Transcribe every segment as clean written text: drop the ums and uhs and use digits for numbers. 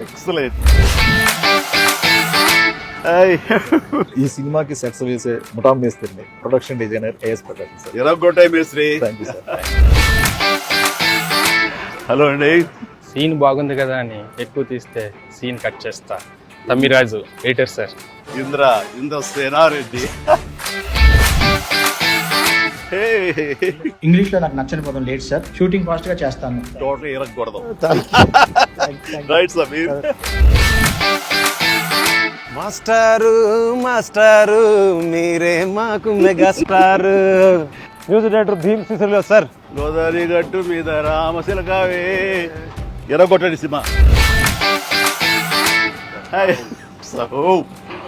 Excellent. ఈ సినిమాకి sets వేసే ముఠా మేస్త్రిని ప్రొడక్షన్ డిజైనర్ ఏఎస్ ప్రకాశం సార్. ఎరగొట్టాయి మేస్త్రి. Thank you sir. హలో అండి. సీన్ బాగుంది కదా అని ఎక్కువ తీస్తే సీన్ కట్ చేస్తా. Tammiraju editor sir. Indra Sena Reddy. English లో నాకు నచ్చని పదం లేట్ సార్. షూటింగ్ ఫాస్ట్ గా చేస్తాను. టోటల్ ఇరగకూడదు. రైట్ సమీర్. మాస్టారు మీరే మాకు మెగాస్టార్. మ్యూజిక్ డైరెక్టర్ భీమ్ సిసిలో సార్. గోదావరి గట్టు మీద రామశిలకావే. ఎరగొట్టండి సినిమా.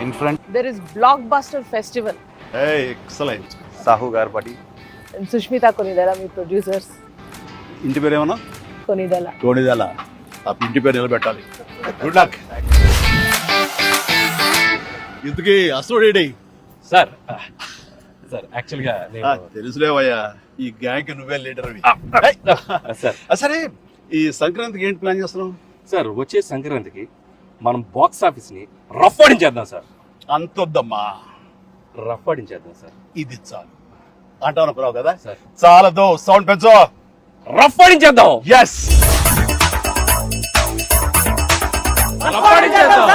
In front There is Blockbuster Festival. Excellent. Sahu garu పడి And Sushmita Konidala, మీ ప్రొడ్యూసర్స్. ఇంటి పేరు ఏమన్నా? కొనిదల. కోడిదల. ఆ ఇంటి పేరు నిలబెట్టాలి. Good luck. ఇంతకీ అసోడేడి సార్ సార్ యాక్చువల్గా తెలుసులేవయ్యా, ఈ గ్యాంగ్ నువ్వే లీడర్. సార్ సరే, ఈ సంక్రాంతికి ఏంటి ప్లాన్ చేస్తున్నాం? సార్ వచ్చే సంక్రాంతికి మనం బాక్స్ ఆఫీస్ ని రఫ్ ఆడించేద్దాం సార్. అంతొద్దమ్మా, రఫ్ ఆడించేద్దాం సార్. ఇది చాలు అంటాను అనుకున్నావు కదా సార్. చాలదు, సౌండ్ పెంచు. రఫ్ ఆడించేద్దాం. ఎస్. రఫ్ ఆడించేద్దాం.